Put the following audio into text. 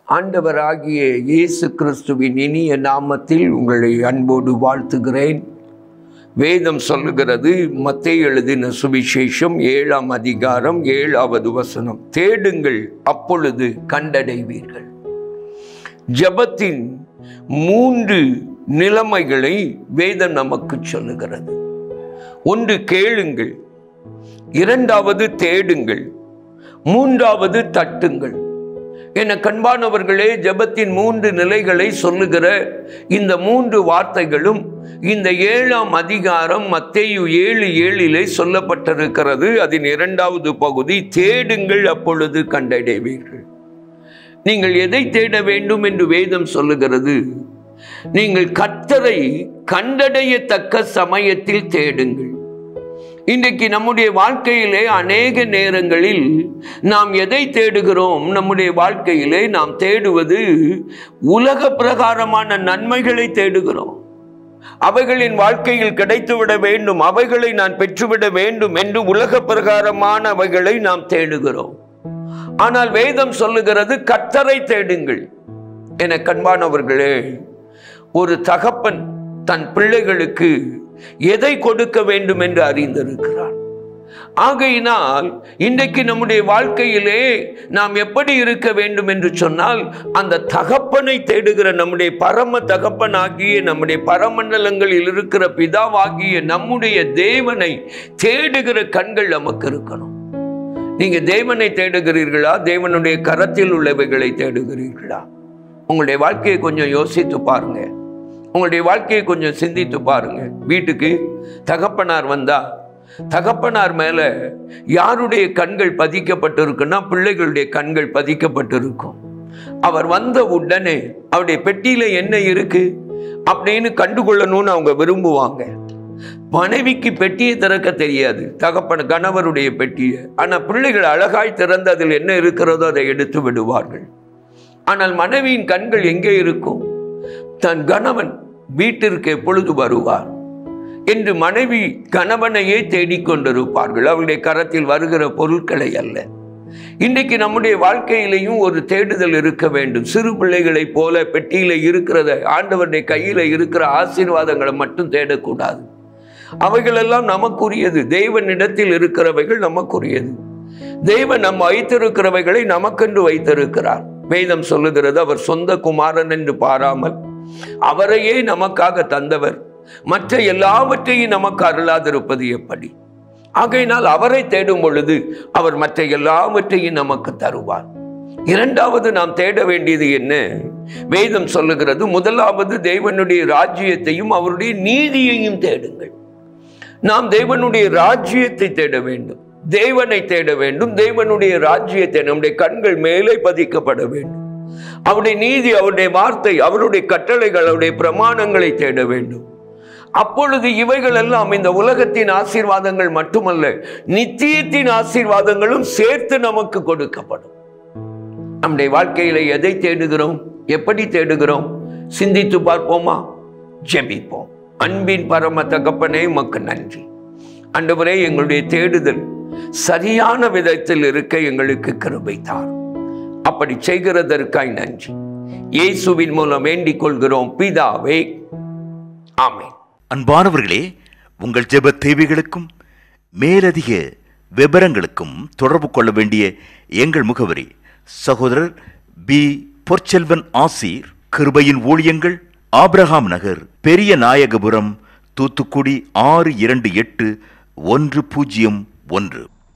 ஆண்டவராகிய இயேசு கிறிஸ்துவின் இனிய நாமத்தில் உங்களை அன்போடு வாழ்த்துகிறேன். வேதம் சொல்லுகிறது, மத்தேயு எழுதின சுவிசேஷம் 7ஆம் அதிகாரம் 7வது வசனம், தேடுங்கள் அப்பொழுது கண்டடைவீர்கள். ஜெபத்தின் 3 நிலைமைகளை வேதம் நமக்கு சொல்லுகிறது. ஒன்று கேளுங்கள், 2வது தேடுங்கள், 3வது தட்டுங்கள். என கண்பானவர்களே, ஜெபத்தின் 3 நிலைகளை சொல்லுகிற இந்த 3 வார்த்தைகளும் இந்த 7ஆம் அதிகாரம் மத்தேயு 7:7 சொல்லப்பட்டிருக்கிறது. அதன் 2வது பகுதி, தேடுங்கள் அப்பொழுது கண்டடைவீர்கள். நீங்கள் எதை தேட வேண்டும் என்று வேதம் சொல்லுகிறது? நீங்கள் கர்த்தரை கண்டடையத்தக்க சமயத்தில் தேடுங்கள். இன்றைக்கு நம்முடைய வாழ்க்கையிலே அநேக நேரங்களில் நாம் எதை தேடுகிறோம்? நம்முடைய வாழ்க்கையிலே நாம் தேடுவது உலக பிரகாரமான நன்மைகளை தேடுகிறோம். அவைகளின் வாழ்க்கையில் கிடைத்துவிட வேண்டும், அவைகளை நான் பெற்றுவிட வேண்டும் என்று உலக பிரகாரமான அவைகளை நாம் தேடுகிறோம். ஆனால் வேதம் சொல்லுகிறது, கர்த்தரை தேடுங்கள். என கண்பானவர்களே, ஒரு தகப்பன் தன் பிள்ளைகளுக்கு எதை கொடுக்க வேண்டும் என்று அறிந்திருக்கிறான். ஆகையினால் இன்றைக்கு நம்முடைய வாழ்க்கையிலே நாம் எப்படி இருக்க வேண்டும் என்று சொன்னால், அந்த தகப்பனை தேடுகிற நம்முடைய பரம தகப்பனாகிய நம்முடைய பரமண்டலங்களில் இருக்கிற பிதாவாகிய நம்முடைய தேவனை தேடுகிற கண்கள் நமக்கு இருக்கணும். நீங்க தேவனை தேடுகிறீர்களா? தேவனுடைய கரத்தில் உள்ளவைகளை தேடுகிறீர்களா? உங்களுடைய வாழ்க்கையை கொஞ்சம் யோசித்து பாருங்க. உங்களுடைய வாழ்க்கையை கொஞ்சம் சிந்தித்து பாருங்க. வீட்டுக்கு தகப்பனார் வந்தா, தகப்பனார் மேல யாருடைய கண்கள் பதிக்கப்பட்டிருக்குன்னா, பிள்ளைகளுடைய கண்கள் பதிக்கப்பட்டிருக்கும். அவர் வந்த உடனே அவருடைய பெட்டியில என்ன இருக்கு அப்படின்னு கண்டுகொள்ளணும்னு அவங்க விரும்புவாங்க. மனைவிக்கு பெட்டியை திறக்க தெரியாது, கணவருடைய பெட்டியை. ஆனா பிள்ளைகள் அழகாய் திறந்து அதில் என்ன இருக்கிறதோ அதை எடுத்து விடுவார்கள். ஆனால் மனைவியின் கண்கள் எங்கே இருக்கும்? தன் கணவன் வீட்டிற்கு எப்பொழுது வருவார் என்று மனைவி கணவனையே தேடிக்கொண்டிருப்பார்கள், அவருடைய கரத்தில் வருகிற பொருட்களை அல்ல. இன்றைக்கு நம்முடைய வாழ்க்கையிலையும் ஒரு தேடுதல் இருக்க வேண்டும். சிறு பிள்ளைகளைப் போல பெட்டியில இருக்கிறத, ஆண்டவருடைய கையில இருக்கிற ஆசீர்வாதங்களை மட்டும் தேடக்கூடாது. அவைகளெல்லாம் நமக்குரியது. தேவனிடத்தில் இருக்கிறவைகள் நமக்குரியது. தேவன் நம்ம வைத்திருக்கிறவைகளை நமக்கென்று வைத்திருக்கிறார். வேதம் சொல்லுகிறது, அவர் சொந்த குமாரன் என்று பாராமல் அவரையே நமக்காக தந்தவர் மற்ற எல்லாவற்றையும் நமக்கு அருளாதிருப்பது எப்படி? ஆகையினால் அவரை தேடும் பொழுது அவர் மற்ற எல்லாவற்றையும் நமக்கு தருவார். 2வது நாம் தேட வேண்டியது என்ன? வேதம் சொல்லுகிறது, முதலாவது தேவனுடைய ராஜ்யத்தையும் அவருடைய நீதியையும் தேடுங்கள். நாம் தேவனுடைய ராஜ்யத்தை தேட வேண்டும், தேவனை தேட வேண்டும். தேவனுடைய ராஜ்யத்தை நம்முடைய கண்கள் மேலே பதிக்கப்பட வேண்டும். அவருடைய நீதி, அவருடைய வார்த்தை, அவருடைய கட்டளைகள், அவருடைய பிரமாணங்களை தேட வேண்டும். அப்பொழுது இவைகள் எல்லாம் இந்த உலகத்தின் ஆசீர்வாதங்கள் மட்டுமல்ல, நித்தியத்தின் ஆசீர்வாதங்களும் சேர்த்து நமக்கு கொடுக்கப்படும். நம்முடைய வாழ்க்கையில எதை தேடுகிறோம்? எப்படி தேடுகிறோம்? சிந்தித்து பார்ப்போமா? ஜெபிப்போம். அன்பின் பரம தகப்பனே, உமக்கு நன்றி. ஆண்டவரே, எங்களுடைய தேடுதல் சரியான விதத்தில் இருக்க எங்களுக்கு கிருபை தார். அப்படி செய்கிறதற்காய் நன்றி. இயேசுவின் மூலம் வேண்டிக் கொள்கிறோம் பிதாவே, ஆமென். அன்பானவர்களே, உங்கள் ஜெப தேவைகளுக்கும் மேலதிக விவரங்களுக்கும் தொடர்பு கொள்ள வேண்டிய எங்கள் முகவரி: சகோதரர் பி. பொற்செல்வன் ஆசீர், கிருபையின் ஊழியங்கள், ஆபிரகாம் நகர், பெரிய நாயகபுரம், தூத்துக்குடி 628101.